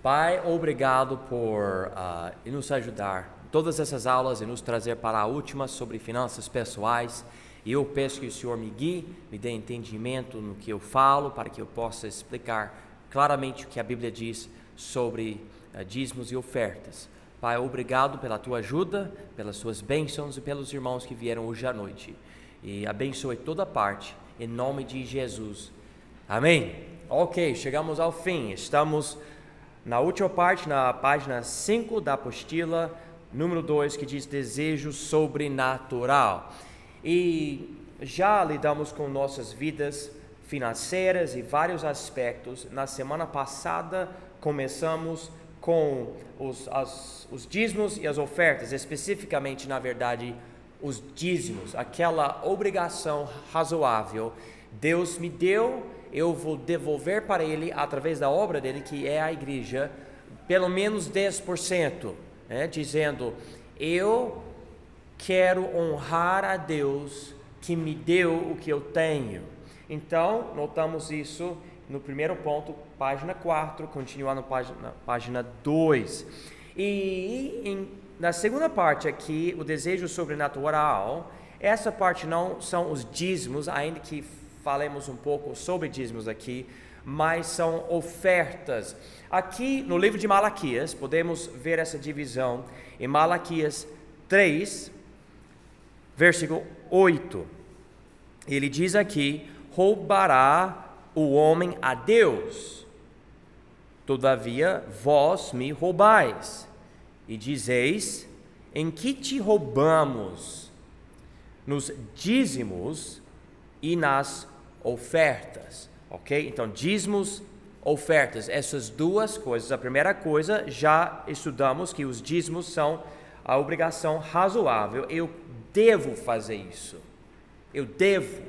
Pai, obrigado por nos ajudar em todas essas aulas e nos trazer para a última sobre finanças pessoais. E eu peço que o Senhor me guie, me dê entendimento no que eu falo, para que eu possa explicar claramente o que a Bíblia diz sobre dízimos e ofertas. Pai, obrigado pela tua ajuda, pelas suas bênçãos e pelos irmãos que vieram hoje à noite. E abençoe toda parte, em nome de Jesus. Amém? Ok, chegamos ao fim. Estamos na última parte, na página 5 da apostila, número 2, que diz desejo sobrenatural. E já lidamos com nossas vidas financeiras e vários aspectos. Na semana passada começamos com os dízimos e as ofertas, especificamente, na verdade, os dízimos, aquela obrigação razoável. Deus me deu, eu vou devolver para Ele, através da obra dele, que é a igreja, pelo menos 10%, dizendo, eu quero honrar a Deus que me deu o que eu tenho. Então, notamos isso no primeiro ponto, página 4, continuando na página 2. Na segunda parte aqui, o desejo sobrenatural, essa parte não são os dízimos, ainda que falemos um pouco sobre dízimos aqui, mas são ofertas. Aqui no livro de Malaquias, podemos ver essa divisão em Malaquias 3, versículo 8. Ele diz aqui, roubará o homem a Deus, todavia vós me roubais, e dizeis, em que te roubamos? Nos dízimos e nas ofertas, ok? Então, dízimos, ofertas, essas duas coisas. A primeira coisa, já estudamos que os dízimos são a obrigação razoável, eu devo fazer isso, eu devo,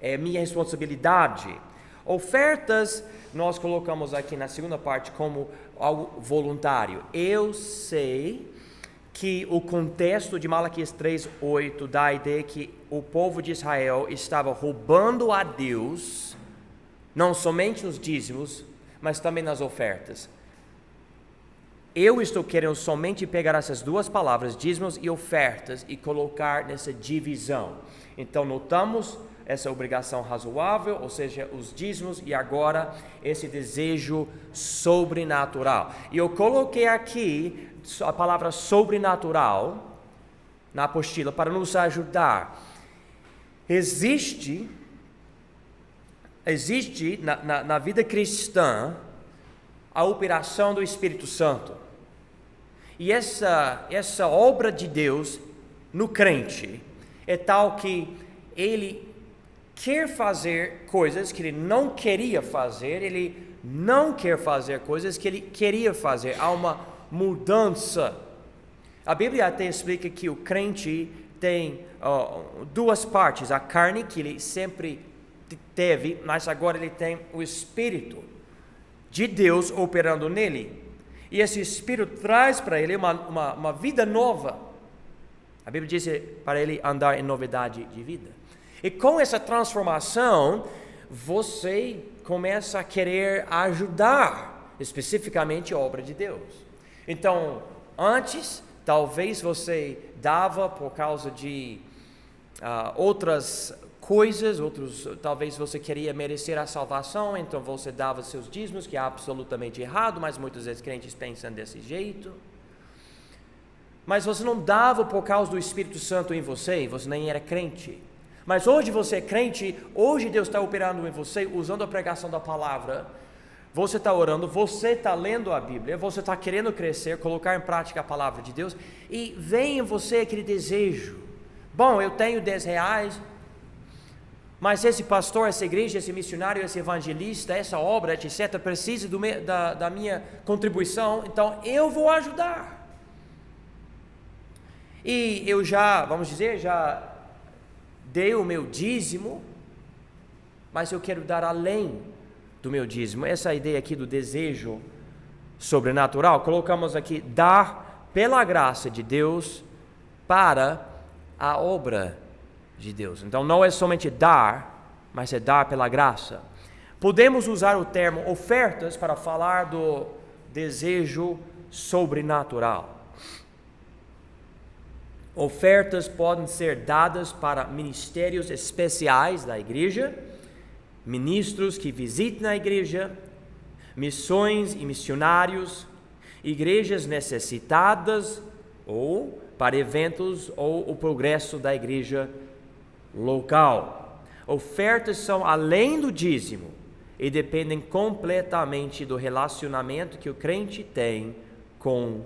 é minha responsabilidade. Ofertas, nós colocamos aqui na segunda parte como algo voluntário. Eu sei que o contexto de Malaquias 3:8 dá a ideia que o povo de Israel estava roubando a Deus, não somente nos dízimos, mas também nas ofertas. Eu estou querendo somente pegar essas duas palavras, dízimos e ofertas, e colocar nessa divisão. Então, notamos essa obrigação razoável, ou seja, os dízimos, e agora esse desejo sobrenatural. E eu coloquei aqui a palavra sobrenatural na apostila para nos ajudar. Existe na vida cristã a operação do Espírito Santo. E essa obra de Deus no crente é tal que ele quer fazer coisas que ele não queria fazer, ele não quer fazer coisas que ele queria fazer. Há uma mudança. A Bíblia até explica que o crente tem duas partes, a carne que ele sempre teve, mas agora ele tem o Espírito de Deus operando nele, e esse Espírito traz para ele uma vida nova. A Bíblia diz para ele andar em novidade de vida, e com essa transformação, você começa a querer ajudar, especificamente a obra de Deus. Então, antes, talvez você dava por causa de outras coisas, talvez você queria merecer a salvação, então você dava seus dízimos, que é absolutamente errado, mas muitas vezes crentes pensam desse jeito. Mas você não dava por causa do Espírito Santo em você nem era crente. Mas hoje você é crente, hoje Deus está operando em você, usando a pregação da palavra. Você está orando, você está lendo a Bíblia, você está querendo crescer, colocar em prática a palavra de Deus, e vem em você aquele desejo. Bom, eu tenho R$10, mas esse pastor, essa igreja, esse missionário, esse evangelista, essa obra, etc., precisa da minha contribuição, então eu vou ajudar. E eu já dei o meu dízimo, mas eu quero dar além do meu dízimo. Essa ideia aqui do desejo sobrenatural, colocamos aqui, dar pela graça de Deus para a obra de Deus. Então não é somente dar, mas é dar pela graça. Podemos usar o termo ofertas para falar desejo sobrenatural. Ofertas podem ser dadas para ministérios especiais da igreja, ministros que visitem a igreja, missões e missionários, igrejas necessitadas ou para eventos ou o progresso da igreja local. Ofertas são além do dízimo e dependem completamente do relacionamento que o crente tem com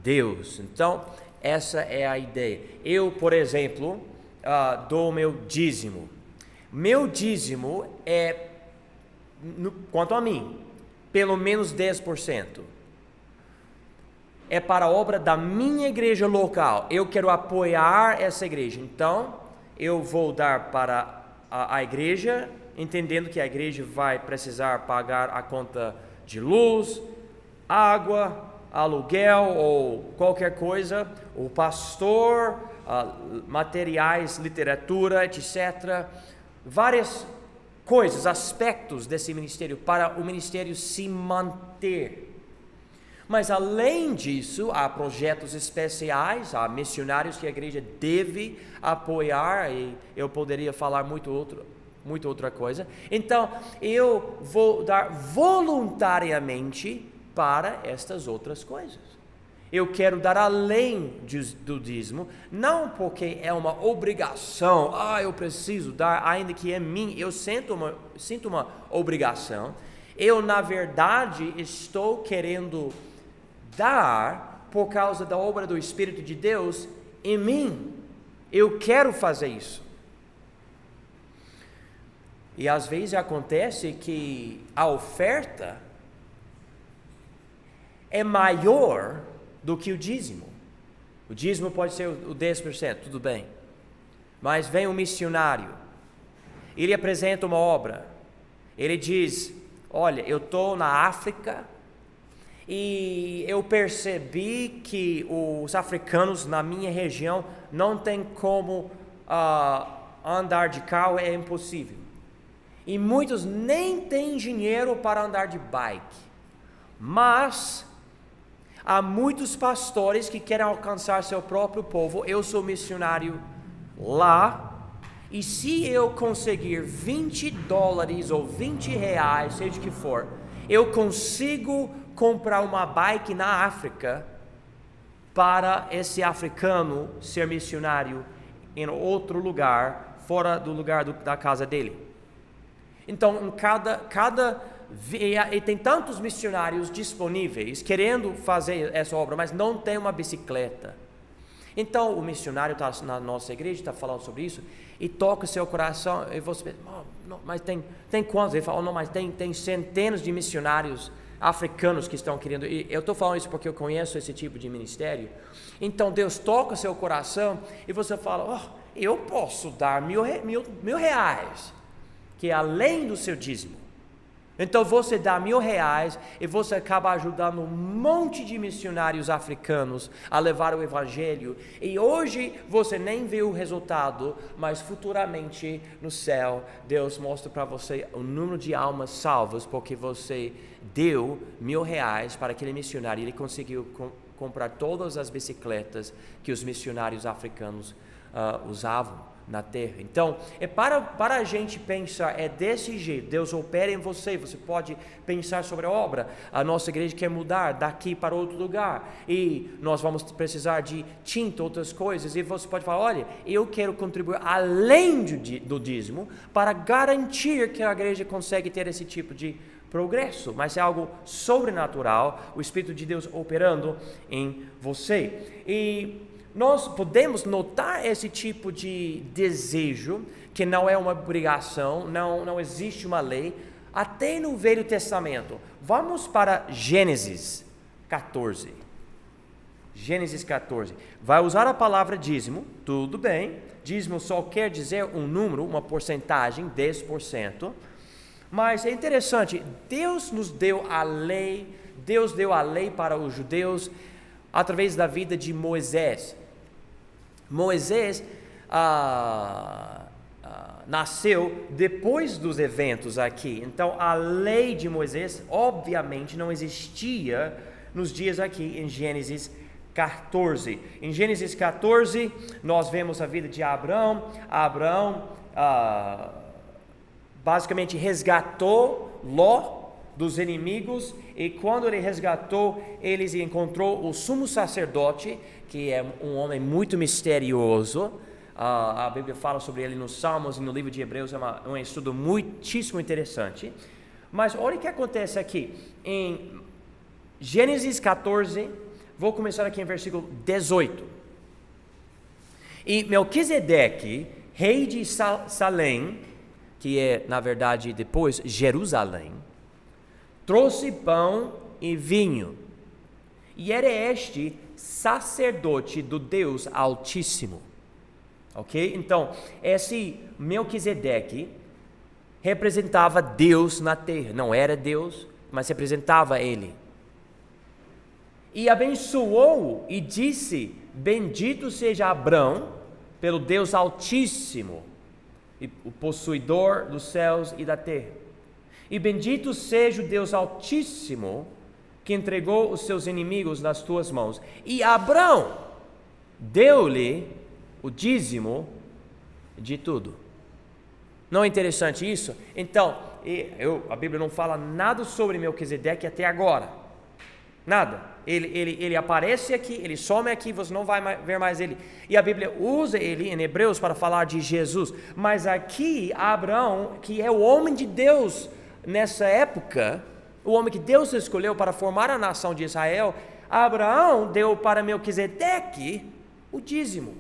Deus. Então, essa é a ideia. Eu, por exemplo, dou meu dízimo. Meu dízimo é, quanto a mim, pelo menos 10%. É para a obra da minha igreja local. Eu quero apoiar essa igreja. Então, eu vou dar para a igreja, entendendo que a igreja vai precisar pagar a conta de luz, água, aluguel ou qualquer coisa, o pastor, materiais, literatura, etc. Várias coisas, aspectos desse ministério para o ministério se manter. Mas além disso, há projetos especiais, há missionários que a igreja deve apoiar, e eu poderia falar muito outra coisa. Então, eu vou dar voluntariamente para estas outras coisas. Eu quero dar além do dízimo, não porque é uma obrigação, eu preciso dar, ainda que é mim, eu sinto uma obrigação. Eu, na verdade, estou querendo dar por causa da obra do Espírito de Deus em mim. Eu quero fazer isso. E às vezes acontece que a oferta é maior do que o dízimo. O dízimo pode ser o 10%, tudo bem. Mas vem um missionário, ele apresenta uma obra, ele diz: olha, eu estou na África e eu percebi que os africanos na minha região não tem como andar de carro, é impossível. E muitos nem têm dinheiro para andar de bike. Mas há muitos pastores que querem alcançar seu próprio povo. Eu sou missionário lá. E se eu conseguir $20 ou R$20, seja o que for, eu consigo comprar uma bike na África para esse africano ser missionário em outro lugar, fora do lugar da casa dele. Então, e tem tantos missionários disponíveis querendo fazer essa obra, mas não tem uma bicicleta. Então, o missionário está na nossa igreja, está falando sobre isso, e toca seu coração, e você pensa: mas tem quantos? Ele fala: não, mas tem centenas de missionários africanos que estão querendo. E eu estou falando isso porque eu conheço esse tipo de ministério. Então, Deus toca seu coração, e você fala: eu posso dar R$1.000, que é além do seu dízimo. Então você dá R$1.000 e você acaba ajudando um monte de missionários africanos a levar o evangelho. E hoje você nem vê o resultado, mas futuramente no céu Deus mostra para você o número de almas salvas, porque você deu R$1.000 para aquele missionário e ele conseguiu comprar todas as bicicletas que os missionários africanos usavam na terra. Então, é para a gente pensar, é desse jeito. Deus opera em você pode pensar sobre a obra. A nossa igreja quer mudar daqui para outro lugar, e nós vamos precisar de tinta, outras coisas, e você pode falar: olha, eu quero contribuir além do dízimo para garantir que a igreja consegue ter esse tipo de progresso, mas é algo sobrenatural, o Espírito de Deus operando em você. E nós podemos notar esse tipo de desejo, que não é uma obrigação, não existe uma lei, até no Velho Testamento. Vamos para Gênesis 14. Gênesis 14. Vai usar a palavra dízimo, tudo bem. Dízimo só quer dizer um número, uma porcentagem, 10%. Mas é interessante, Deus nos deu a lei, Deus deu a lei para os judeus através da vida de Moisés. Moisés nasceu depois dos eventos aqui. Então, a lei de Moisés, obviamente, não existia nos dias aqui em Gênesis 14. Em Gênesis 14, nós vemos a vida de Abraão. Abraão basicamente resgatou Ló dos inimigos, e quando ele resgatou, ele encontrou o sumo sacerdote, que é um homem muito misterioso. A Bíblia fala sobre ele nos Salmos e no livro de Hebreus, é um estudo muitíssimo interessante. Mas olha o que acontece aqui, em Gênesis 14, vou começar aqui em versículo 18. E Melquisedeque, rei de Salém, que é na verdade depois Jerusalém, trouxe pão e vinho, e era este sacerdote do Deus Altíssimo. Ok? Então, esse Melquisedeque representava Deus na terra. Não era Deus, mas representava ele. E abençoou e disse: bendito seja Abrão pelo Deus Altíssimo, o possuidor dos céus e da terra. E bendito seja o Deus Altíssimo, que entregou os seus inimigos nas tuas mãos. E Abrão deu-lhe o dízimo de tudo. Não é interessante isso? Então, a Bíblia não fala nada sobre Melquisedeque até agora. Nada. Ele aparece aqui, ele some aqui, você não vai ver mais ele. E a Bíblia usa ele em Hebreus para falar de Jesus. Mas aqui, Abraão, que é o homem de Deus nessa época, o homem que Deus escolheu para formar a nação de Israel, Abraão deu para Melquisedeque o dízimo.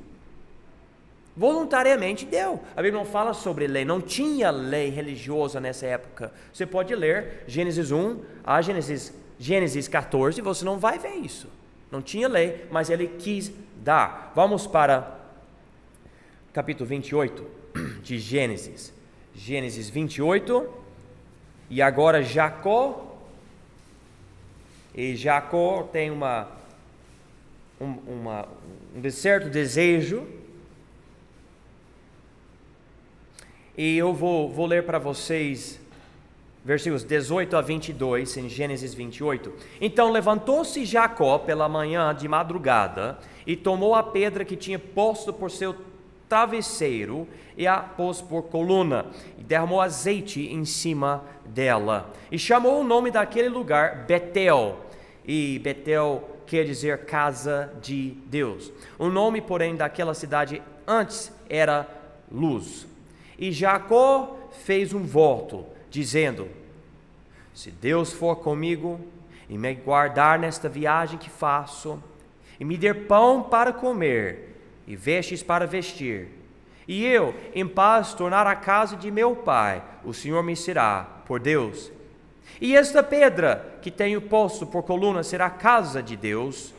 Voluntariamente deu. A Bíblia não fala sobre lei, não tinha lei religiosa nessa época. Você pode ler Gênesis 1 a Gênesis 14, você não vai ver isso. Não tinha lei, mas ele quis dar. Vamos para capítulo 28 de Gênesis. Gênesis 28. E agora Jacó. E Jacó tem um certo desejo. E eu vou ler para vocês versículos 18 a 22, em Gênesis 28. Então levantou-se Jacó pela manhã de madrugada, e tomou a pedra que tinha posto por seu travesseiro, e a pôs por coluna, e derramou azeite em cima dela. E chamou o nome daquele lugar Betel, e Betel quer dizer casa de Deus. O nome, porém, daquela cidade antes era Luz. E Jacó fez um voto, dizendo: se Deus for comigo e me guardar nesta viagem que faço, e me der pão para comer e vestes para vestir, e eu em paz tornar a casa de meu pai, o Senhor me será por Deus. E esta pedra que tenho posto por coluna será a casa de Deus,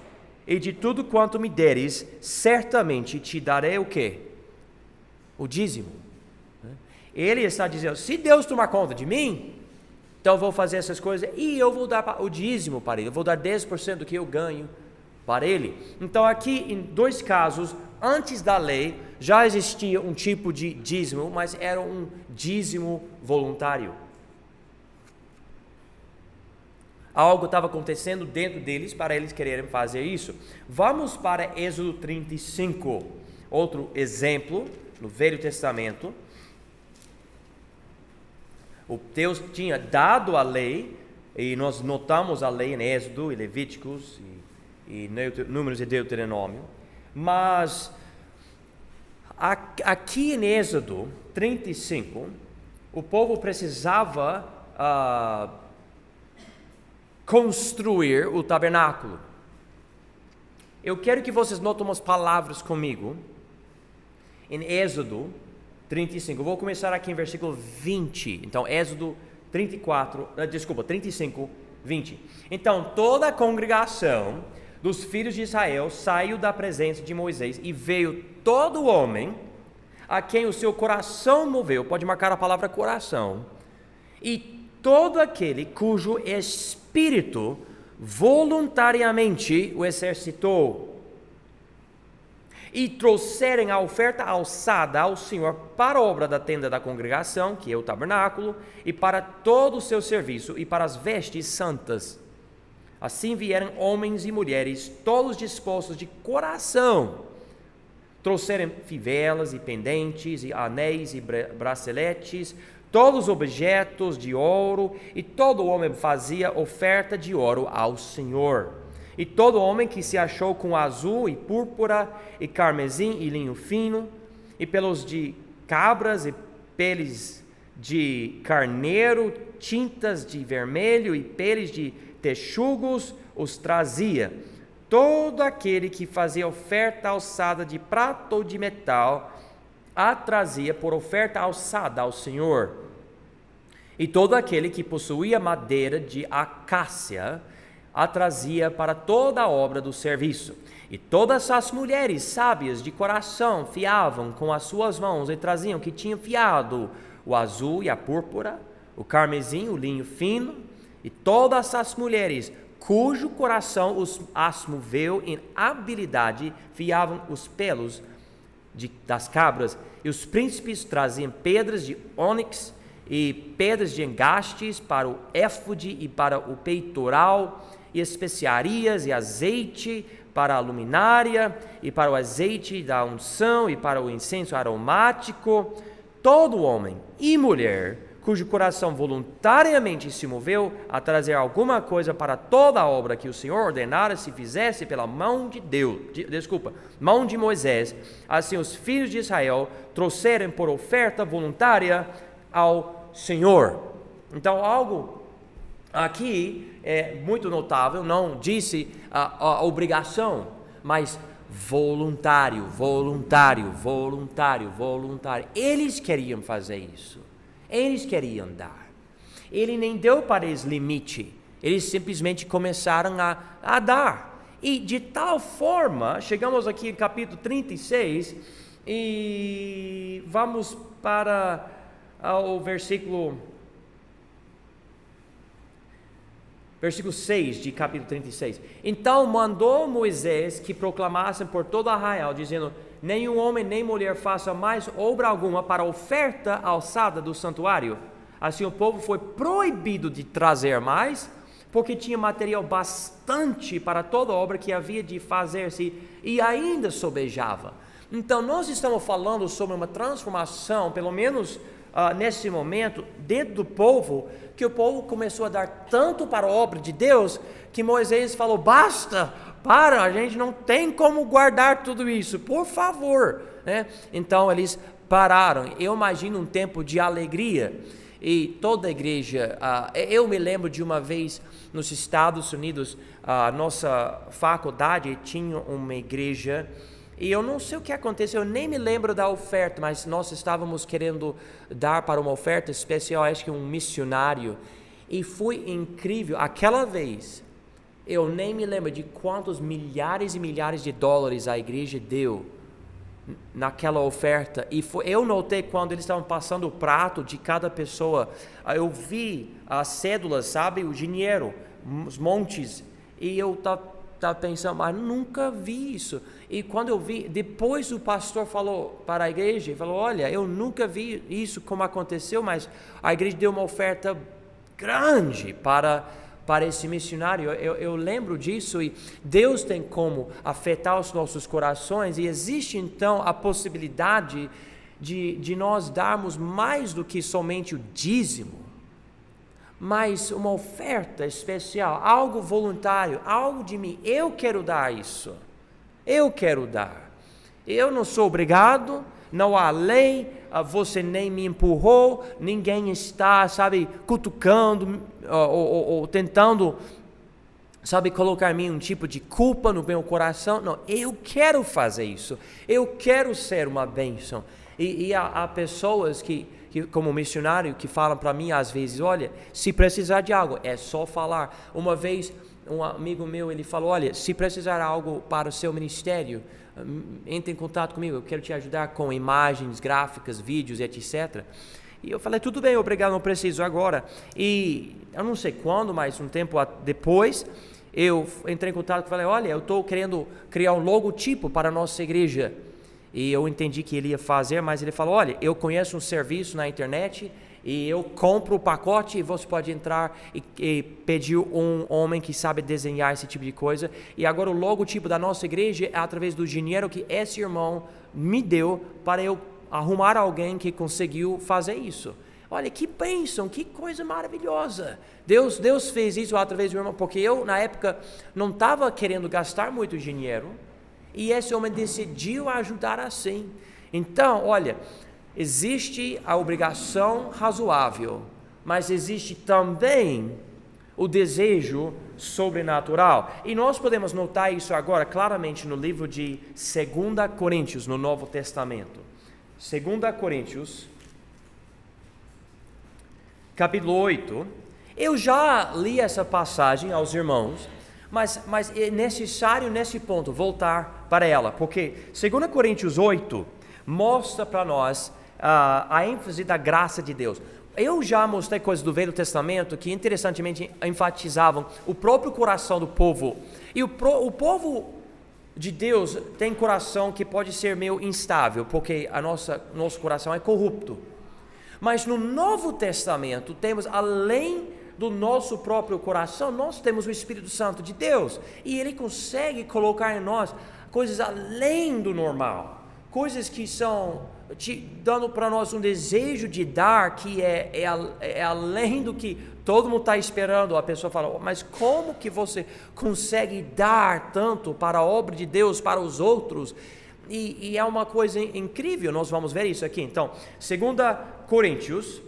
e de tudo quanto me deres, certamente te darei o quê? O dízimo. Ele está dizendo: se Deus tomar conta de mim, então eu vou fazer essas coisas e eu vou dar o dízimo para ele, eu vou dar 10% do que eu ganho para ele. Então aqui, em dois casos, antes da lei, já existia um tipo de dízimo, mas era um dízimo voluntário. Algo estava acontecendo dentro deles para eles quererem fazer isso. Vamos para Êxodo 35, outro exemplo no Velho Testamento. O Deus tinha dado a lei, e nós notamos a lei em Êxodo e Levíticos e Números e Deuteronômio, mas aqui em Êxodo 35, o povo precisava construir o tabernáculo. Eu quero que vocês notem umas palavras comigo, em Êxodo 35, eu vou começar aqui em versículo 20, então Êxodo 35, 20. Então toda a congregação dos filhos de Israel saiu da presença de Moisés, e veio todo homem a quem o seu coração moveu, pode marcar a palavra coração, e todo aquele cujo espírito voluntariamente o exercitou. e trouxerem a oferta alçada ao Senhor para a obra da tenda da congregação, que é o tabernáculo, e para todo o seu serviço, e para as vestes santas. Assim vieram homens e mulheres, todos dispostos de coração, trouxeram fivelas e pendentes, e anéis e braceletes, todos os objetos de ouro, e todo homem fazia oferta de ouro ao Senhor. E todo homem que se achou com azul e púrpura e carmesim e linho fino, e pelos de cabras e peles de carneiro, tintas de vermelho e peles de texugos, os trazia. Todo aquele que fazia oferta alçada de prata ou de metal, a trazia por oferta alçada ao Senhor. E todo aquele que possuía madeira de acácia, a trazia para toda a obra do serviço. E todas as mulheres sábias de coração fiavam com as suas mãos e traziam que tinham fiado o azul e a púrpura, o carmesim, o linho fino, e todas as mulheres cujo coração as moveu em habilidade fiavam os pelos das cabras, e os príncipes traziam pedras de ônix e pedras de engastes para o éfode e para o peitoral, e especiarias e azeite para a luminária, e para o azeite da unção, e para o incenso aromático. Todo homem e mulher cujo coração voluntariamente se moveu a trazer alguma coisa para toda a obra que o Senhor ordenara se fizesse pela mão de mão de Moisés, assim os filhos de Israel trouxeram por oferta voluntária ao Senhor. Então, algo aqui é muito notável, não disse a obrigação, mas voluntário. Eles queriam fazer isso. Eles queriam dar. Ele nem deu para eles limite. Eles simplesmente começaram a dar. E de tal forma, chegamos aqui em capítulo 36 e vamos para o versículo 6 de capítulo 36. Então mandou Moisés que proclamassem por todo Israel, dizendo: nenhum homem nem mulher faça mais obra alguma para a oferta alçada do santuário. Assim o povo foi proibido de trazer mais, porque tinha material bastante para toda obra que havia de fazer-se e ainda sobejava. Então nós estamos falando sobre uma transformação, pelo menos nesse momento, dentro do povo, que o povo começou a dar tanto para a obra de Deus, que Moisés falou: basta, a gente não tem como guardar tudo isso, por favor, né? Então eles pararam. Eu imagino um tempo de alegria, e toda a igreja, eu me lembro de uma vez nos Estados Unidos, a nossa faculdade tinha uma igreja, e eu não sei o que aconteceu, eu nem me lembro da oferta, mas nós estávamos querendo dar para uma oferta especial, acho que um missionário, e foi incrível. Aquela vez, eu nem me lembro de quantos milhares e milhares de dólares a igreja deu naquela oferta. E eu notei quando eles estavam passando o prato de cada pessoa, eu vi as cédulas, sabe, o dinheiro, os montes, e eu estava pensando, mas nunca vi isso. E quando eu vi, depois o pastor falou para a igreja, falou: olha, eu nunca vi isso como aconteceu, mas a igreja deu uma oferta grande para esse missionário. Eu lembro disso, e Deus tem como afetar os nossos corações, e existe então a possibilidade de nós darmos mais do que somente o dízimo, mas uma oferta especial, algo voluntário, algo de mim. Eu quero dar isso, eu quero dar, eu não sou obrigado, não há lei, você nem me empurrou, ninguém está, cutucando ou tentando, colocar-me um tipo de culpa no meu coração. Não, eu quero fazer isso, eu quero ser uma bênção. E há pessoas que, como missionário, que falam para mim às vezes: olha, se precisar de algo, é só falar. Uma vez, um amigo meu, ele falou: olha, se precisar de algo para o seu ministério, entre em contato comigo, eu quero te ajudar com imagens, gráficas, vídeos, etc. E eu falei: tudo bem, obrigado, não preciso agora. E eu não sei quando, mas um tempo depois, eu entrei em contato e falei: olha, eu estou querendo criar um logotipo para a nossa igreja. e eu entendi que ele ia fazer, mas ele falou, olha, eu conheço um serviço na internet e eu compro o pacote e você pode entrar e pedir um homem que sabe desenhar esse tipo de coisa. E agora o logotipo da nossa igreja é através do dinheiro que esse irmão me deu para eu arrumar alguém que conseguiu fazer isso. Olha, que bênção, que coisa maravilhosa. Deus fez isso através do irmão, porque eu, na época, não estava querendo gastar muito dinheiro, e esse homem decidiu ajudar assim. Então, olha, existe a obrigação razoável, mas existe também o desejo sobrenatural. E nós podemos notar isso agora claramente no livro de 2 Coríntios, no Novo Testamento. 2 Coríntios, capítulo 8. Eu já li essa passagem aos irmãos, mas é necessário nesse ponto voltar para ela, porque 2 Coríntios 8 mostra para nós a ênfase da graça de Deus. Eu já mostrei coisas do Velho Testamento que interessantemente enfatizavam o próprio coração do povo. E o povo de Deus tem coração que pode ser meio instável, porque nosso coração é corrupto. Mas no Novo Testamento temos, além do nosso próprio coração, nós temos o Espírito Santo de Deus. E Ele consegue colocar em nós coisas além do normal. Coisas que são dando para nós um desejo de dar que é além do que todo mundo está esperando. A pessoa fala, mas como que você consegue dar tanto para a obra de Deus, para os outros? E é uma coisa incrível, nós vamos ver isso aqui. Então, 2 Coríntios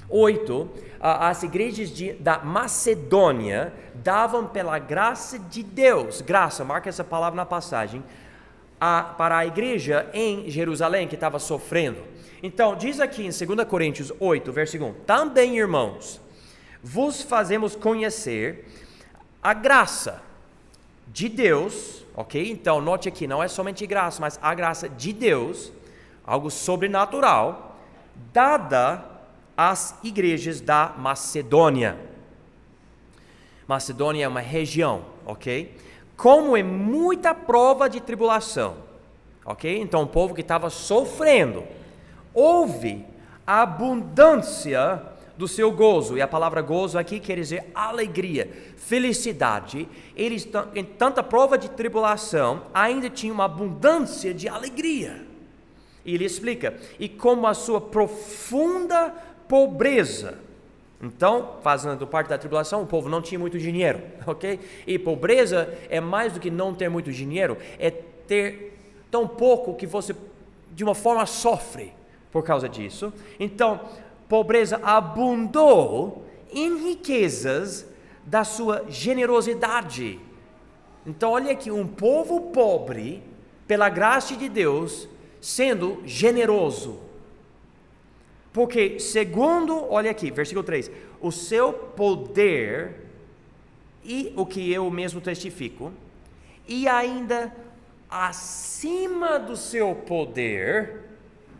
8, as igrejas da Macedônia davam pela graça de Deus, graça, marca essa palavra na passagem, para a igreja em Jerusalém que estava sofrendo. Então, diz aqui em 2 Coríntios 8, versículo 1, também, irmãos, vos fazemos conhecer a graça de Deus, ok? Então, note aqui, não é somente graça, mas a graça de Deus, algo sobrenatural, dada às igrejas da Macedônia. Macedônia é uma região, ok? Como é muita prova de tribulação, ok? Então, o povo que estava sofrendo, houve a abundância do seu gozo, e a palavra gozo aqui quer dizer alegria, felicidade. Eles, em tanta prova de tribulação, ainda tinham uma abundância de alegria. E ele explica, e como a sua profunda pobreza. Então, fazendo parte da tribulação, o povo não tinha muito dinheiro, ok? E pobreza é mais do que não ter muito dinheiro, é ter tão pouco que você, de uma forma, sofre por causa disso. Então, pobreza abundou em riquezas da sua generosidade. Então, olha aqui, um povo pobre, pela graça de Deus, sendo generoso. Porque segundo, olha aqui, versículo 3, o seu poder, e o que eu mesmo testifico, e ainda acima do seu poder,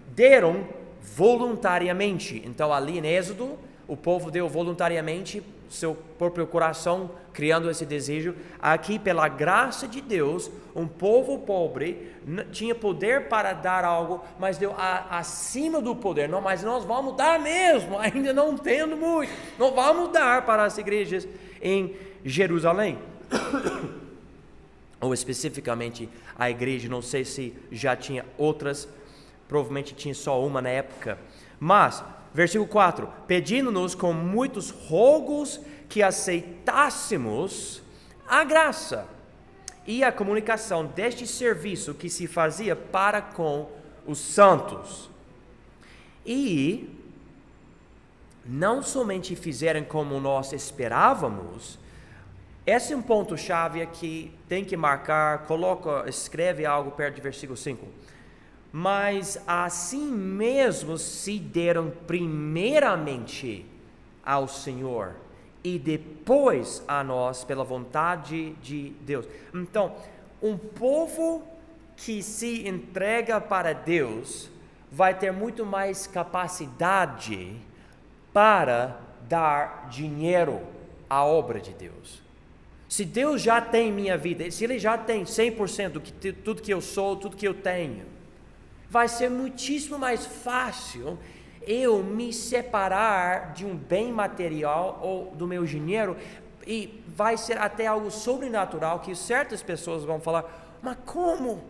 deram voluntariamente. Então ali em Êxodo, o povo deu voluntariamente seu próprio coração, criando esse desejo. Aqui, pela graça de Deus, um povo pobre tinha poder para dar algo, mas deu acima do poder. Não, mas nós vamos dar mesmo, ainda não tendo muito, nós vamos dar para as igrejas em Jerusalém. Ou especificamente a igreja, não sei se já tinha outras, provavelmente tinha só uma na época. Mas, versículo 4, pedindo-nos com muitos rogos que aceitássemos a graça e a comunicação deste serviço que se fazia para com os santos. E não somente fizeram como nós esperávamos. Esse é um ponto-chave aqui, tem que marcar, escreve algo perto de versículo 5. Mas assim mesmo se deram primeiramente ao Senhor e depois a nós pela vontade de Deus. Então, um povo que se entrega para Deus vai ter muito mais capacidade para dar dinheiro à obra de Deus. Se Deus já tem minha vida, se Ele já tem 100% tudo que eu sou, tudo que eu tenho, vai ser muitíssimo mais fácil eu me separar de um bem material ou do meu dinheiro, e vai ser até algo sobrenatural que certas pessoas vão falar: mas como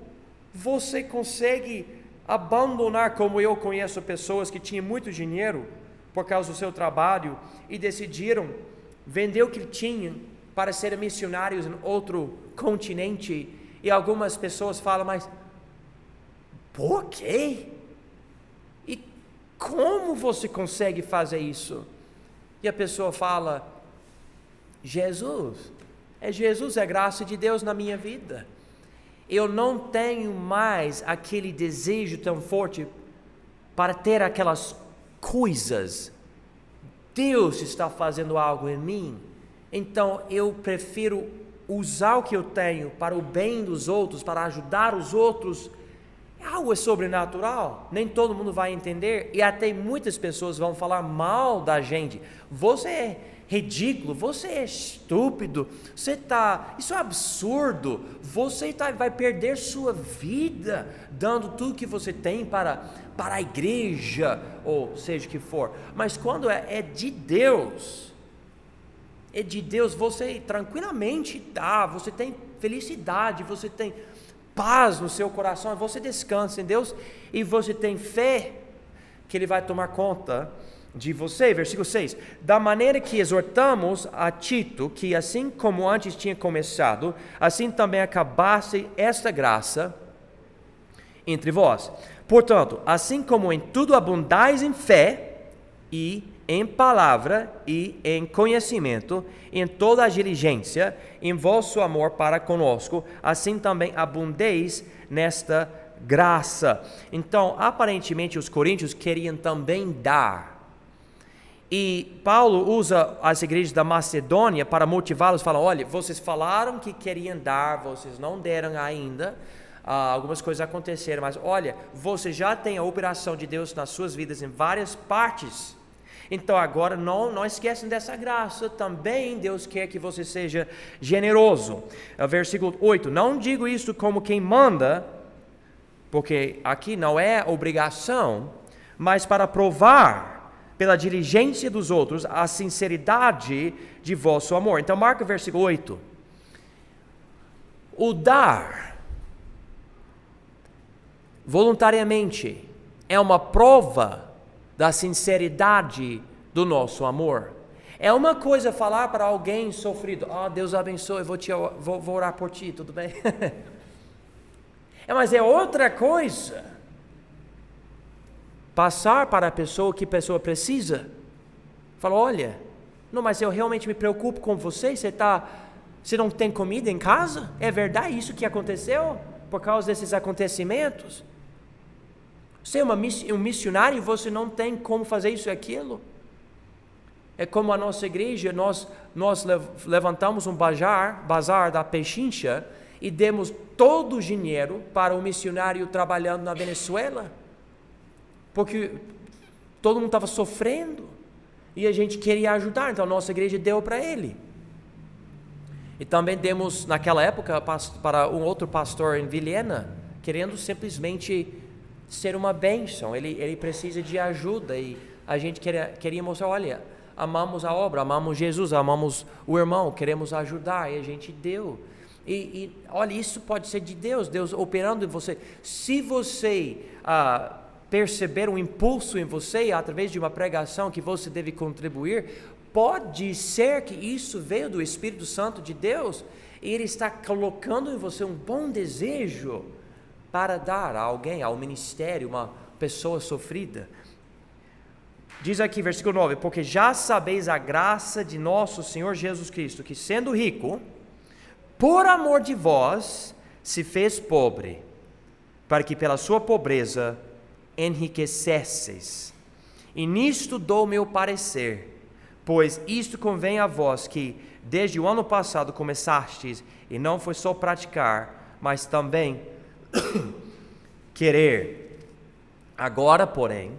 você consegue abandonar? Como eu conheço pessoas que tinham muito dinheiro por causa do seu trabalho e decidiram vender o que tinham para serem missionários em outro continente, e algumas pessoas falam: mas por quê? E como você consegue fazer isso? E a pessoa fala: Jesus, é a graça de Deus na minha vida. Eu não tenho mais aquele desejo tão forte para ter aquelas coisas. Deus está fazendo algo em mim, então eu prefiro usar o que eu tenho para o bem dos outros, para ajudar os outros. Algo é sobrenatural, nem todo mundo vai entender, e até muitas pessoas vão falar mal da gente. Você é ridículo, você é estúpido, isso é absurdo, você vai perder sua vida dando tudo que você tem para a igreja, ou seja o que for. Mas quando é de Deus, você tranquilamente dá, você tem felicidade, você tem paz no seu coração, você descansa em Deus e você tem fé que Ele vai tomar conta de você. Versículo 6: da maneira que exortamos a Tito, que assim como antes tinha começado, assim também acabasse esta graça entre vós. Portanto, assim como em tudo abundais em fé, e em palavra, e em conhecimento, em toda a diligência, em vosso amor para conosco, assim também abundeis nesta graça. Então, aparentemente, os coríntios queriam também dar. E Paulo usa as igrejas da Macedônia para motivá-los, fala: olha, vocês falaram que queriam dar, vocês não deram ainda, algumas coisas aconteceram, mas olha, você já tem a operação de Deus nas suas vidas em várias partes, então agora não esquecem dessa graça, também Deus quer que você seja generoso. Versículo 8: não digo isto como quem manda, porque aqui não é obrigação, mas para provar pela diligência dos outros a sinceridade de vosso amor. Então marca o versículo 8. O dar voluntariamente é uma prova da sinceridade do nosso amor. É uma coisa falar para alguém sofrido: Deus abençoe, vou orar por ti, tudo bem? Mas é outra coisa passar para a pessoa que a pessoa precisa. Fala: olha, não, mas eu realmente me preocupo com você, você não tem comida em casa? É verdade isso que aconteceu por causa desses acontecimentos? Você é um missionário e você não tem como fazer isso e aquilo? É como a nossa igreja, nós levantamos um bazar da Pechincha e demos todo o dinheiro para um missionário trabalhando na Venezuela, porque todo mundo estava sofrendo e a gente queria ajudar, então a nossa igreja deu para ele. E também demos naquela época para um outro pastor em Vilhena, querendo simplesmente ser uma bênção. Ele precisa de ajuda e a gente queria mostrar: olha, amamos a obra, amamos Jesus, amamos o irmão, queremos ajudar, e a gente deu. E olha, isso pode ser de Deus operando em você. Se você perceber um impulso em você através de uma pregação que você deve contribuir, pode ser que isso veio do Espírito Santo de Deus e Ele está colocando em você um bom desejo para dar a alguém, ao ministério, uma pessoa sofrida. Diz aqui, versículo 9: porque já sabeis a graça de nosso Senhor Jesus Cristo, que sendo rico, por amor de vós, se fez pobre, para que pela sua pobreza enriquecesseis. E nisto dou meu parecer, pois isto convém a vós que desde o ano passado começastes, e não foi só praticar, mas também querer. Agora, porém,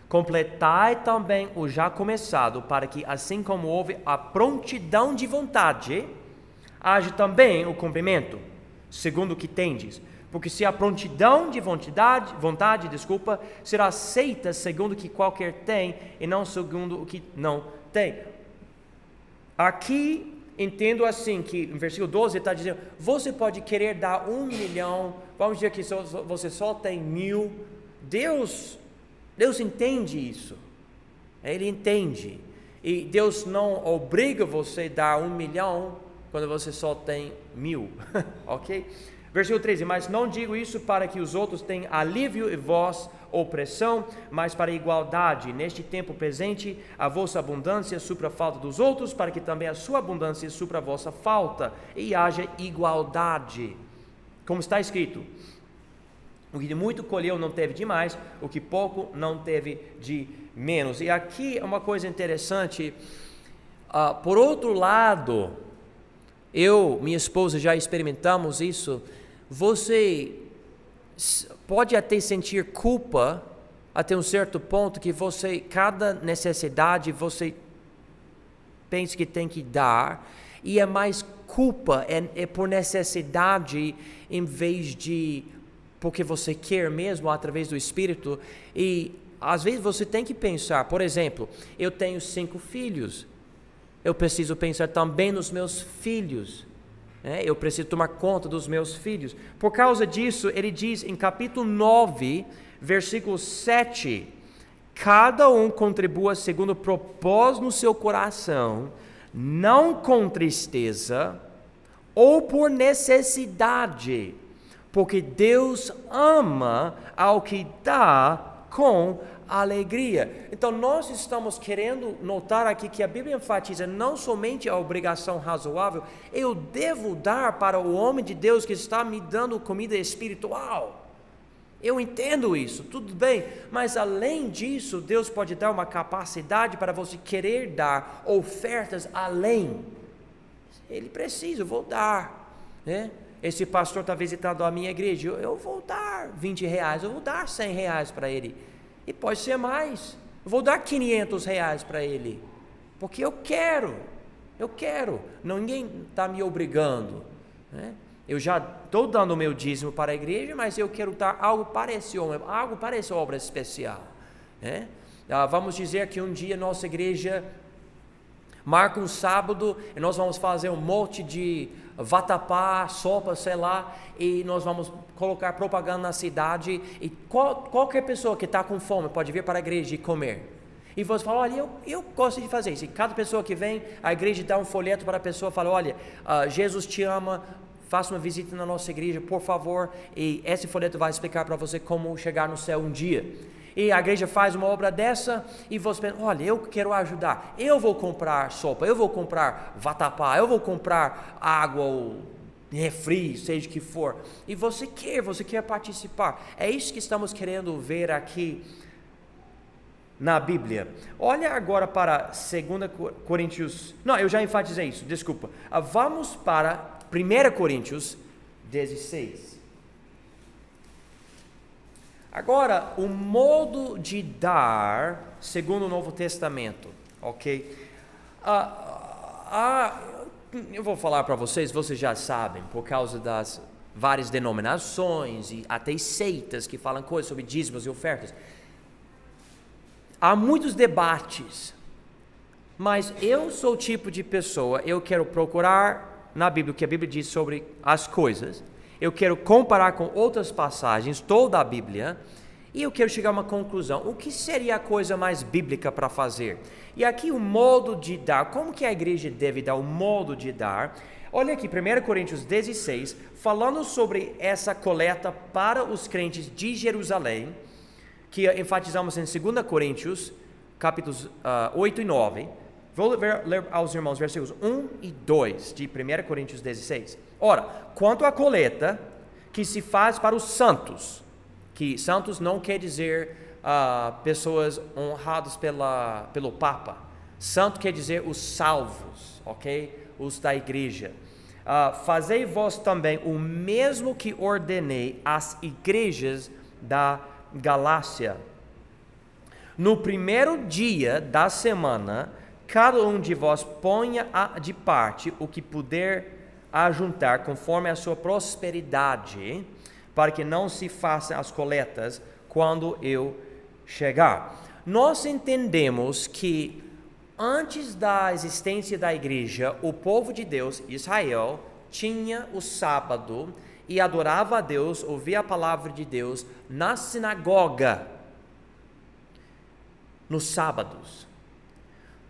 completai também o já começado, para que assim como houve a prontidão de vontade, age também o cumprimento, segundo o que tendes. Porque se a prontidão de vontade, será aceita segundo o que qualquer tem, e não segundo o que não tem. Aqui, entendo assim, que no versículo 12 está dizendo, você pode querer dar 1 milhão, vamos dizer que você só tem 1.000, Deus entende isso, Ele entende, e Deus não obriga você a dar 1 milhão, quando você só tem 1.000, ok? Versículo 13, mas não digo isso para que os outros tenham alívio e vós opressão, mas para igualdade. Neste tempo presente, a vossa abundância supra a falta dos outros, para que também a sua abundância supra a vossa falta, e haja igualdade. Como está escrito, o que de muito colheu não teve de mais, o que pouco não teve de menos. E aqui é uma coisa interessante, por outro lado, minha esposa já experimentamos isso. Você pode até sentir culpa até um certo ponto que cada necessidade você pensa que tem que dar, e é mais culpa, é por necessidade em vez de porque você quer mesmo através do Espírito. E às vezes você tem que pensar, por exemplo, eu tenho 5 filhos, eu preciso pensar também nos meus filhos. Eu preciso tomar conta dos meus filhos. Por causa disso, ele diz em capítulo 9, versículo 7, cada um contribua segundo o propósito no seu coração, não com tristeza ou por necessidade, porque Deus ama ao que dá com alegria. Então nós estamos querendo notar aqui que a Bíblia enfatiza não somente a obrigação razoável, eu devo dar para o homem de Deus que está me dando comida espiritual. Eu entendo isso, tudo bem, mas além disso, Deus pode dar uma capacidade para você querer dar ofertas além. Ele precisa, eu vou dar, né? Esse pastor está visitando a minha igreja, eu vou dar 20 reais, eu vou dar 100 reais para ele. E pode ser mais, eu vou dar 500 reais para ele, porque eu quero, ninguém está me obrigando, né? Eu já estou dando o meu dízimo para a igreja, mas eu quero dar algo parecido obra especial, né? Vamos dizer que um dia nossa igreja marca um sábado e nós vamos fazer um monte de vatapá, sopa, sei lá, e nós vamos colocar propaganda na cidade, e qualquer pessoa que está com fome pode vir para a igreja e comer. E você fala, olha, eu gosto de fazer isso. E cada pessoa que vem, a igreja dá um folheto para a pessoa, fala, olha, Jesus te ama, faça uma visita na nossa igreja, por favor, e esse folheto vai explicar para você como chegar no céu um dia. E a igreja faz uma obra dessa, e você pensa, olha, eu quero ajudar, eu vou comprar sopa, eu vou comprar vatapá, eu vou comprar água ou refri, seja o que for, e você quer participar. É isso que estamos querendo ver aqui na Bíblia. Olha agora para 2 Coríntios, não, eu já enfatizei isso, desculpa. Vamos para 1 Coríntios 16. Agora, o modo de dar segundo o Novo Testamento, ok? Eu vou falar para vocês já sabem, por causa das várias denominações e até seitas que falam coisas sobre dízimos e ofertas. Há muitos debates, mas eu sou o tipo de pessoa, eu quero procurar na Bíblia o que a Bíblia diz sobre as coisas, eu quero comparar com outras passagens, toda a Bíblia, e eu quero chegar a uma conclusão. O que seria a coisa mais bíblica para fazer? E aqui o modo de dar, como que a igreja deve dar o modo de dar? Olha aqui, 1 Coríntios 16, falando sobre essa coleta para os crentes de Jerusalém, que enfatizamos em 2 Coríntios, capítulos 8 e 9. Vou ler aos irmãos versículos 1 e 2 de 1 Coríntios 16. Ora, quanto à coleta que se faz para os santos, que santos não quer dizer pessoas honradas pelo Papa, santo quer dizer os salvos, ok? Os da igreja. Fazei vós também o mesmo que ordenei às igrejas da Galácia. No primeiro dia da semana, cada um de vós ponha de parte o que puder ajuntar conforme a sua prosperidade, para que não se façam as coletas quando eu chegar. Nós entendemos que antes da existência da igreja, o povo de Deus, Israel, tinha o sábado e adorava a Deus, ouvia a palavra de Deus na sinagoga, nos sábados.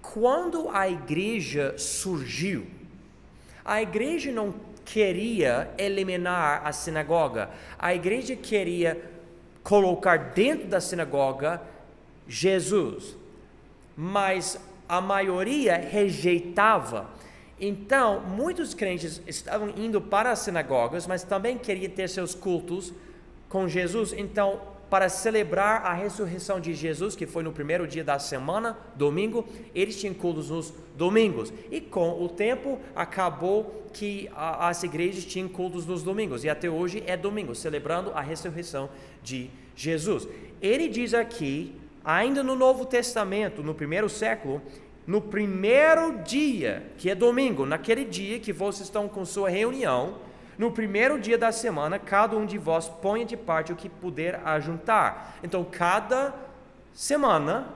Quando a igreja surgiu, a igreja não queria eliminar a sinagoga, a igreja queria colocar dentro da sinagoga Jesus, mas a maioria rejeitava. Então, muitos crentes estavam indo para as sinagogas, mas também queriam ter seus cultos com Jesus. Então, para celebrar a ressurreição de Jesus, que foi no primeiro dia da semana, domingo, eles tinham cultos nos domingos. E com o tempo, acabou que as igrejas tinham cultos nos domingos. E até hoje é domingo, celebrando a ressurreição de Jesus. Ele diz aqui, ainda no Novo Testamento, no primeiro século, no primeiro dia, que é domingo, naquele dia que vocês estão com sua reunião, no primeiro dia da semana, cada um de vós ponha de parte o que puder ajuntar. Então, cada semana,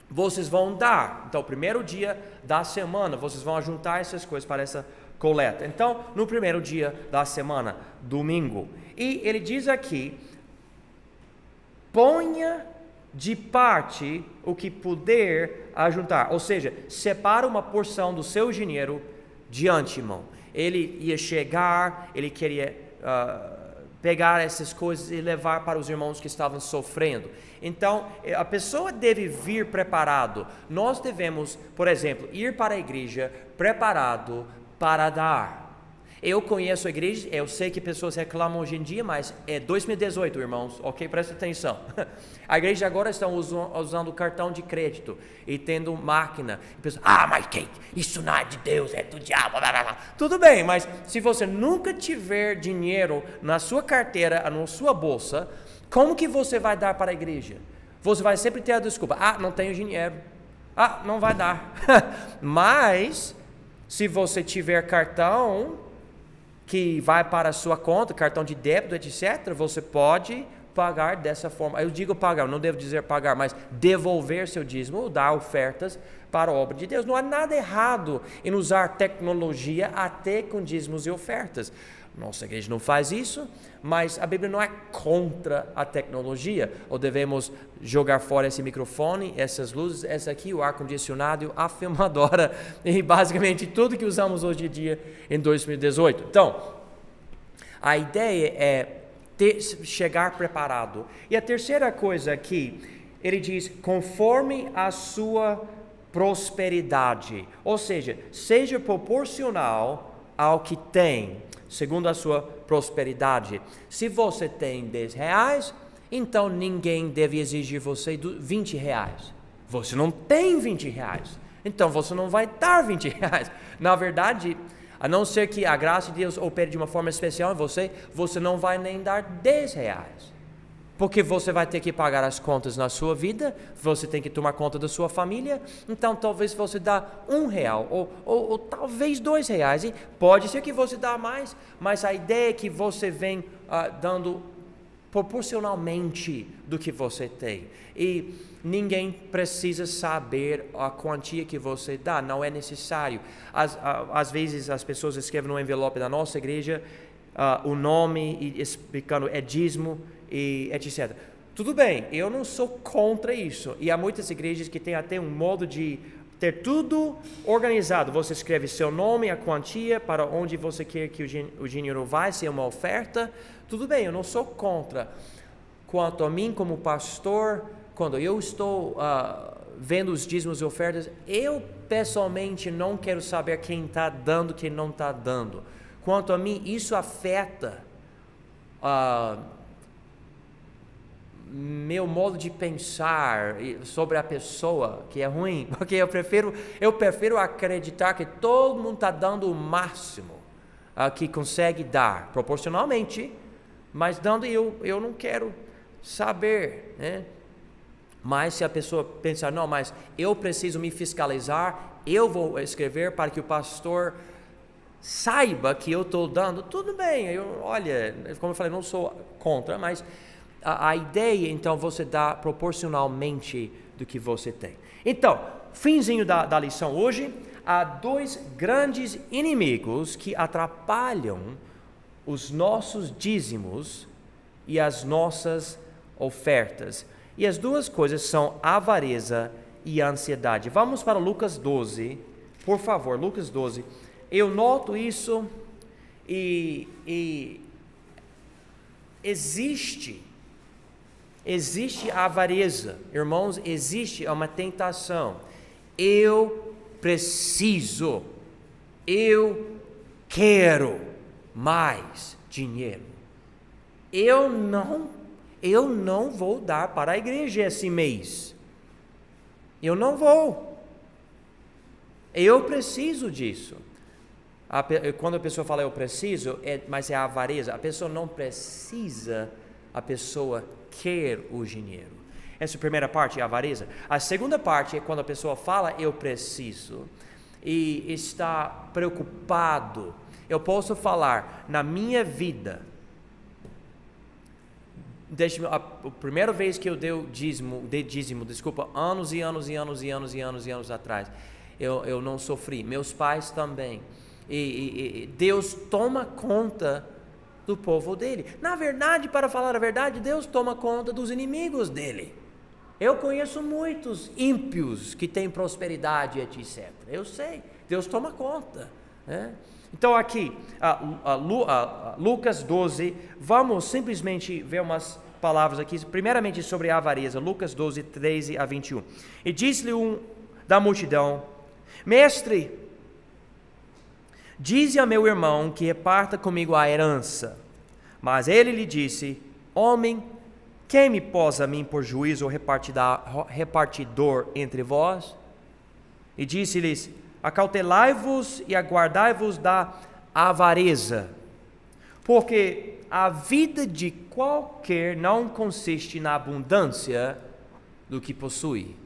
vocês vão dar. Então, o primeiro dia da semana, vocês vão ajuntar essas coisas para essa coleta. Então, no primeiro dia da semana, domingo. E ele diz aqui, ponha de parte o que puder ajuntar. Ou seja, separa uma porção do seu dinheiro de antemão. Ele ia chegar, ele queria pegar essas coisas e levar para os irmãos que estavam sofrendo. Então, a pessoa deve vir preparado. Nós devemos, por exemplo, ir para a igreja preparado para dar. Eu conheço a igreja, eu sei que pessoas reclamam hoje em dia, mas é 2018, irmãos, ok? Presta atenção. A igreja agora está usando cartão de crédito e tendo máquina. E pessoas, mas que isso não é de Deus, é do diabo. Blá, blá, blá. Tudo bem, mas se você nunca tiver dinheiro na sua carteira, na sua bolsa, como que você vai dar para a igreja? Você vai sempre ter a desculpa, não tenho dinheiro, não vai dar. Mas, se você tiver cartão que vai para a sua conta, cartão de débito, etc., você pode pagar dessa forma. Eu digo pagar, não devo dizer pagar, mas devolver seu dízimo ou dar ofertas para a obra de Deus. Não há nada errado em usar tecnologia até com dízimos e ofertas. Nossa igreja não faz isso, mas a Bíblia não é contra a tecnologia. Ou devemos jogar fora esse microfone, essas luzes, essa aqui, o ar-condicionado, a filmadora e basicamente tudo que usamos hoje em dia em 2018. Então, a ideia é chegar preparado. E a terceira coisa aqui, ele diz, conforme a sua prosperidade. Ou seja, seja proporcional ao que tem, segundo a sua prosperidade. Se você tem 10 reais, então ninguém deve exigir você 20 reais. Você não tem 20 reais, então você não vai dar 20 reais. Na verdade, a não ser que a graça de Deus opere de uma forma especial em você, você não vai nem dar 10 reais. Porque você vai ter que pagar as contas na sua vida, você tem que tomar conta da sua família, então talvez você dá R$1, ou talvez R$2, e pode ser que você dá mais, mas a ideia é que você vem dando proporcionalmente do que você tem, e ninguém precisa saber a quantia que você dá, não é necessário. Às vezes as pessoas escrevem no envelope da nossa igreja o nome e explicando é dízimo e etc. Tudo bem, eu não sou contra isso. E há muitas igrejas que têm até um modo de ter tudo organizado. Você escreve seu nome, a quantia, para onde você quer que o dinheiro vai, se é uma oferta. Tudo bem, eu não sou contra. Quanto a mim como pastor, quando eu estou vendo os dízimos e ofertas, eu pessoalmente não quero saber quem está dando, quem não está dando. Quanto a mim, isso afeta meu modo de pensar sobre a pessoa, que é ruim, porque eu prefiro acreditar que todo mundo está dando o máximo que consegue dar, proporcionalmente, mas dando eu não quero saber, né? Mas se a pessoa pensar, não, mas eu preciso me fiscalizar, eu vou escrever para que o pastor saiba que eu estou dando, tudo bem, olha, como eu falei, não sou contra, mas a ideia, então, você dá proporcionalmente do que você tem. Então, finzinho da lição hoje, há 2 grandes inimigos que atrapalham os nossos dízimos e as nossas ofertas. E as 2 coisas são a avareza e a ansiedade. Vamos para Lucas 12, por favor, Lucas 12. Eu noto isso e existe a avareza, irmãos, existe uma tentação. Eu preciso, eu quero mais dinheiro. Eu não vou dar para a igreja esse mês. Eu não vou. Eu preciso disso. Quando a pessoa fala eu preciso, mas é a avareza. A pessoa não precisa, a pessoa quer o dinheiro. Essa é a primeira parte, é a avareza. A segunda parte é quando a pessoa fala eu preciso e está preocupado. Eu posso falar, na minha vida, a primeira vez que eu dei dízimo, anos e anos atrás, eu não sofri, meus pais também. E Deus toma conta do povo dele. Na verdade, para falar a verdade, Deus toma conta dos inimigos dele. Eu conheço muitos ímpios que têm prosperidade, etc. Eu sei, Deus toma conta, né? Então aqui, Lucas 12, vamos simplesmente ver umas palavras aqui, primeiramente sobre a avareza, Lucas 12, 13 a 21. E disse-lhe um da multidão: Mestre, dize a meu irmão que reparta comigo a herança. Mas ele lhe disse: Homem, quem me pôs a mim por juiz ou repartidor entre vós? E disse-lhes: Acautelai-vos e aguardai-vos da avareza, porque a vida de qualquer não consiste na abundância do que possui.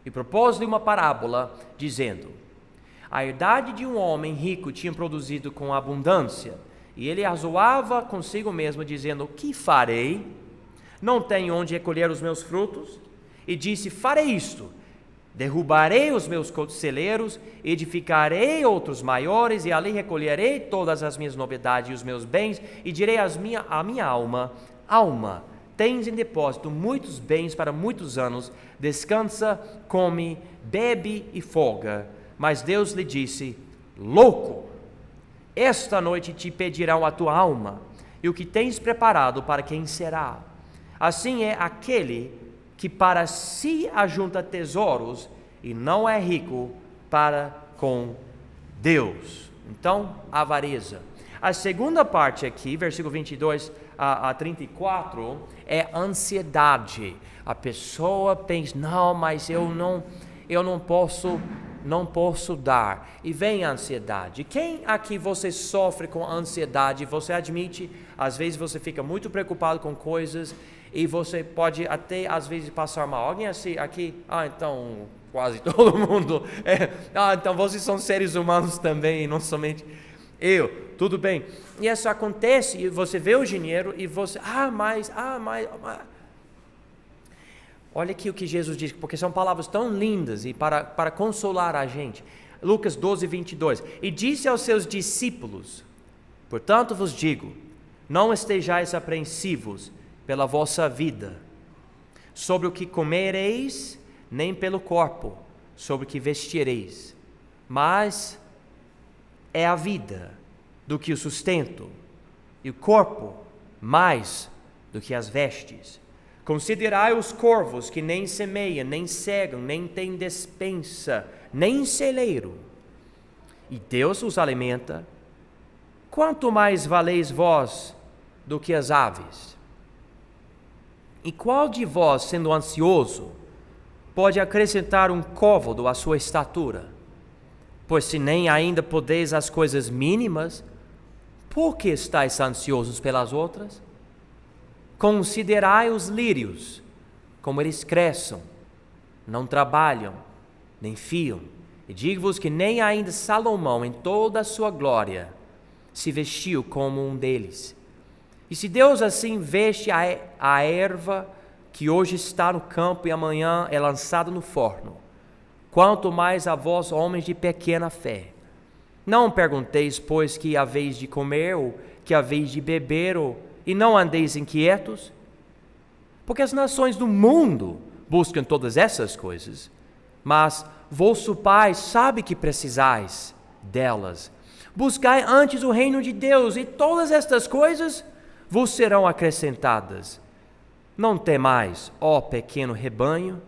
E propôs-lhe uma parábola, dizendo: A herdade de um homem rico tinha produzido com abundância, e ele arzoava consigo mesmo, dizendo: Que farei? Não tenho onde recolher os meus frutos? E disse: Farei isto: derrubarei os meus celeiros, edificarei outros maiores, e ali recolherei todas as minhas novidades e os meus bens, e direi à minha alma: Alma, tens em depósito muitos bens para muitos anos, descansa, come, bebe e folga. Mas Deus lhe disse: Louco, esta noite te pedirão a tua alma, e o que tens preparado para quem será? Assim é aquele que para si ajunta tesouros e não é rico para com Deus. Então, avareza. A segunda parte aqui, versículo 22 a 34, é ansiedade. A pessoa pensa: não, mas eu não posso dar. E vem a ansiedade. Quem aqui você sofre com ansiedade? Você admite, às vezes você fica muito preocupado com coisas e você pode até às vezes passar mal. Alguém assim aqui? Então quase todo mundo. Então vocês são seres humanos também, não somente eu. Tudo bem. E isso acontece e você vê o dinheiro e você, mas. Olha aqui o que Jesus diz, porque são palavras tão lindas e para consolar a gente. Lucas 12, 22. E disse aos seus discípulos: Portanto vos digo, não estejais apreensivos pela vossa vida, sobre o que comereis, nem pelo corpo, sobre o que vestireis. Mas é a vida do que o sustento, e o corpo mais do que as vestes. Considerai os corvos que nem semeiam, nem cegam, nem têm despensa, nem celeiro, e Deus os alimenta. Quanto mais valeis vós do que as aves? E qual de vós, sendo ansioso, pode acrescentar um côvado à sua estatura? Pois se nem ainda podeis as coisas mínimas, por que estáis ansiosos pelas outras? Considerai os lírios, como eles crescem, não trabalham, nem fiam. E digo-vos que nem ainda Salomão, em toda a sua glória, se vestiu como um deles. E se Deus assim veste a erva que hoje está no campo e amanhã é lançada no forno, quanto mais a vós, homens de pequena fé. Não pergunteis, pois, que haveis de comer, ou que haveis de beber, e não andeis inquietos? Porque as nações do mundo buscam todas essas coisas, mas vosso Pai sabe que precisais delas. Buscai antes o reino de Deus, e todas estas coisas vos serão acrescentadas. Não temais, ó pequeno rebanho,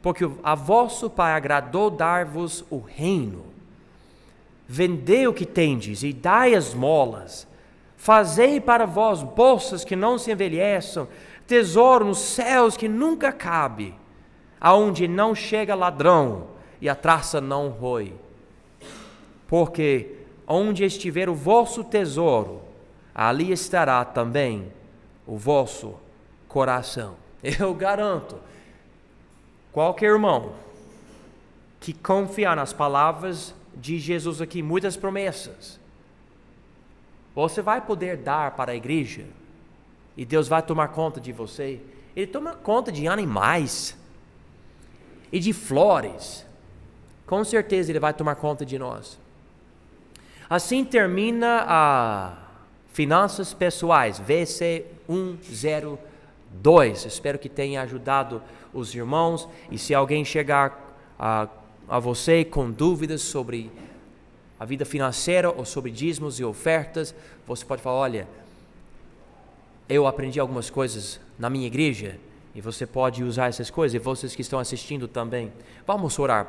porque a vosso Pai agradou dar-vos o reino. Vendei o que tendes e dai esmolas. Fazei para vós bolsas que não se envelheçam, tesouro nos céus que nunca cabe, aonde não chega ladrão e a traça não rói. Porque onde estiver o vosso tesouro, ali estará também o vosso coração. Eu garanto, qualquer irmão que confiar nas palavras de Jesus aqui, muitas promessas, você vai poder dar para a igreja e Deus vai tomar conta de você. Ele toma conta de animais e de flores. Com certeza Ele vai tomar conta de nós. Assim termina a Finanças Pessoais, VC 102. Espero que tenha ajudado os irmãos. E se alguém chegar a você com dúvidas sobre a vida financeira ou sobre dízimos e ofertas, você pode falar: olha, eu aprendi algumas coisas na minha igreja, e você pode usar essas coisas, e vocês que estão assistindo também. Vamos orar.